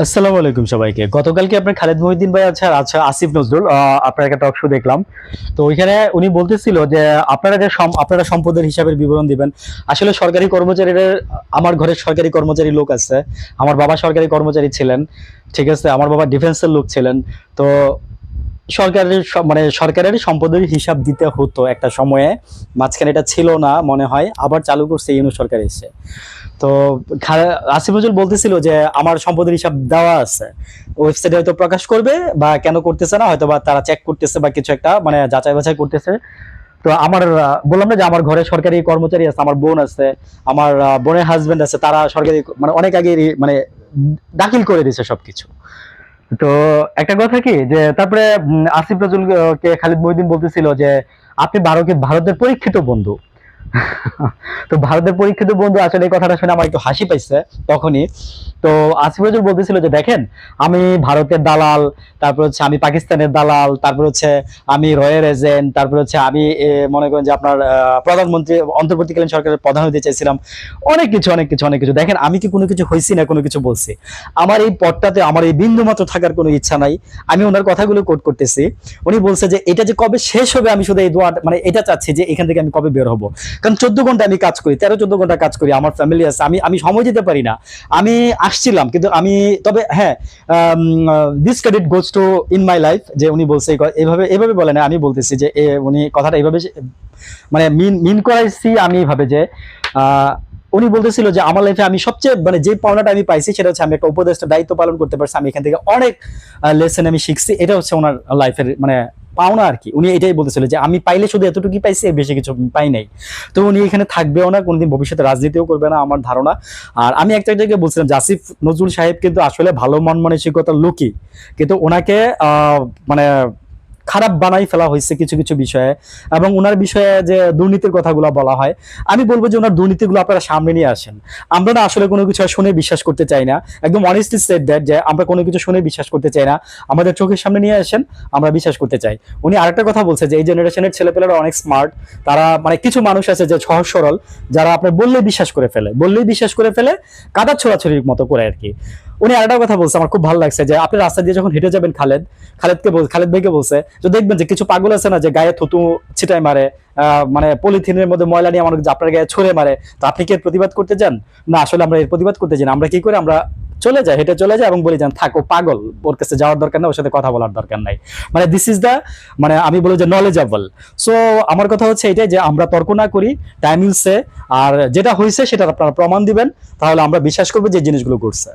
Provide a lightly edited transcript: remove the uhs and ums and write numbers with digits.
আসসালামু আলাইকুম সবাইকে। গতকালকে আপনার খালেদ মহিউদ্দিন ভাই আচ্ছা আসিফ নজরুল আপনার একটা টক শো দেখলাম। তো ওইখানে উনি বলতেছিল যে আপনারা সম্পদের হিসাবের বিবরণ দিবেন। আসলে সরকারি কর্মচারীদের, আমার ঘরে সরকারি কর্মচারী লোক আছে। আমার বাবা সরকারি কর্মচারী ছিলেন। ঠিক আছে? আমার বাবা ডিফেন্সের লোক ছিলেন। তো সরকারের সম্পদের হিসাব দিতে হতো একটা সময়ে। মাঝখানে এটা ছিল না মনে হয়, আবার চালু করছে ইউনূস সরকার এসে। তো আসিফ নজরুল বলতেছিল যে আমার সম্পদের হিসাব দেওয়া আছে, ওয়েবসাইটে হয়তো প্রকাশ করবে, বা কেন করতেছে না, হয়তো বা তারা চেক করতেছে বা কিছু একটা মানে যাচাই বাছাই করতেছে। তো আমার বললাম না যে আমার ঘরে সরকারি কর্মচারী আছে, আমার বোন আছে, আমার বোনের হাজবেন্ড আছে, তারা সরকারি মানে অনেক আগে মানে দাখিল করে দিয়েছে সবকিছু। তো একটা কথা কি যে তারপরে আসিফ নজরুল কে খালিদ মহিউদ্দিন বলতেছিল যে আপনি ভারতের পরীক্ষিত বন্ধু। তো ভারতের পরীক্ষিত বন্ধু, আসলে এই কথাটা শুনে আমার একটু হাসি পাইছে তখনই। তো আসিফ নজরুল বলতেছিল যে দেখেন, আমি ভারতের দালাল, তারপর হচ্ছে আমি পাকিস্তানের দালাল, তারপর হচ্ছে আমি রয়ের এজেন্ট, তারপর হচ্ছে আমি মনে করেন যে আপনার প্রধানমন্ত্রী, অন্তর্বর্তীকালীন সরকারের প্রধান হতে চাইছিলাম। অনেক কিছু অনেক কিছু অনেক কিছু। দেখেন, আমি কি কোনো কিছু হয়েছি না কোনো কিছু বলছি? আমার এই পদটাতে আমার এই বিন্দু মাত্র থাকার কোনো ইচ্ছা নাই। আমি ওনার কথাগুলো কোট করতেছি। উনি বলছে যে এটা যে কবে শেষ হবে, আমি শুধু এই দোয়া মানে এটা চাচ্ছি যে এখান থেকে আমি কবে বের হব। কারণ 14 ঘন্টা আমি কাজ করি, 13-14 ঘন্টা কাজ করি, আমার ফ্যামিলি আছে, আমি আমি সময় দিতে পারি না। আমি আসছিলাম কিন্তু আমি, তবে হ্যাঁ, this credit goes to in my life, যে উনি বলছে এইভাবে এইভাবে বলে না, আমি বলতেছি যে উনি কথাটা এইভাবে মানে মিন মিন করাইছি আমি এইভাবে যে আহ, উনি বলতেছিল যে আমার লাইফে আমি সবচেয়ে মানে যে পাওনাটা আমি পাইছি সেটা হচ্ছে আমি একটা উপদেষ্টার দায়িত্ব পালন করতে পারছি। আমি এখান থেকে অনেক লেসন আমি শিখছি। এটা হচ্ছে ওনার লাইফের মানে পাওনা আর কি। উনি এটাই বলতেছিল যে আমি পাইলে শুধু এতটুকুই পাইছি, বেশি কিছু পাই নাই। তো উনি এখানে থাকবেও না, কোনোদিন ভবিষ্যতে রাজনীতিও করবে না আমার ধারণা। আর আমি একটা জায়গায় বলছিলাম যে আসিফ নজরুল সাহেব কিন্তু আসলে ভালো মন মানসিকতার লোকই, কিন্তু ওনাকে মানে খারাপ বানাই ফেলা হয়েছে কিছু কিছু বিষয়ে। এবং ওনার বিষয়ে যে দুর্নীতির কথাগুলো বলা হয়, আমি বলবো যে ওনার দুর্নীতিগুলো আপনারা সামনে নিয়ে আসেন। আমরা না আসলে কোনো কিছু শুনে বিশ্বাস করতে চাই না। একদম অনেস্টলি সেড দ্যাট, যে আমরা কোনো কিছু শুনে বিশ্বাস করতে চাই না। আমাদের চোখের সামনে নিয়ে আসেন, আমরা বিশ্বাস করতে চাই। উনি আরেকটা কথা বলছে যে এই জেনারেশনের ছেলেপেলেরা অনেক স্মার্ট। তারা মানে কিছু মানুষ আছে যে সহজ সরল, যারা আপনার বললেই বিশ্বাস করে ফেলে, কাদা ছোড়াছড়ির মতো করে আর কি। উনি আরেকটা কথা বলছে, আমার খুব ভালো লাগছে, যে আপনি রাস্তা দিয়ে যখন হেঁটে যাবেন, খালেদ ভাইকে বলছে যে দেখবেন যে কিছু পাগল আছে না, যে গায়ে থুতু ছিটায় মারে, মানে পলিথিনের মধ্যে ময়লা নিয়ে আমাদের আপনার গায়ে ছুঁড়ে মারে। তো আপনি কি এর প্রতিবাদ করতে যান? না, আসলে আমরা এর প্রতিবাদ করতে যাই না। আমরা কি করে, আমরা চলে যায়, হেঁটে চলে যায় এবং বলে যান থাক, ও পাগল, ওর কাছে যাওয়ার দরকার নাই, ওর সাথে কথা বলার দরকার নাই। মানে দিস ইজ দা, মানে আমি বলি যে নলেজেবল। সো আমার কথা হচ্ছে এটাই, যে আমরা তর্ক না করি, টাইম ইউজে, আর যেটা হয়েছে সেটা আপনারা প্রমাণ দিবেন, তাহলে আমরা বিশ্বাস করবো যে জিনিসগুলো ঘটছে।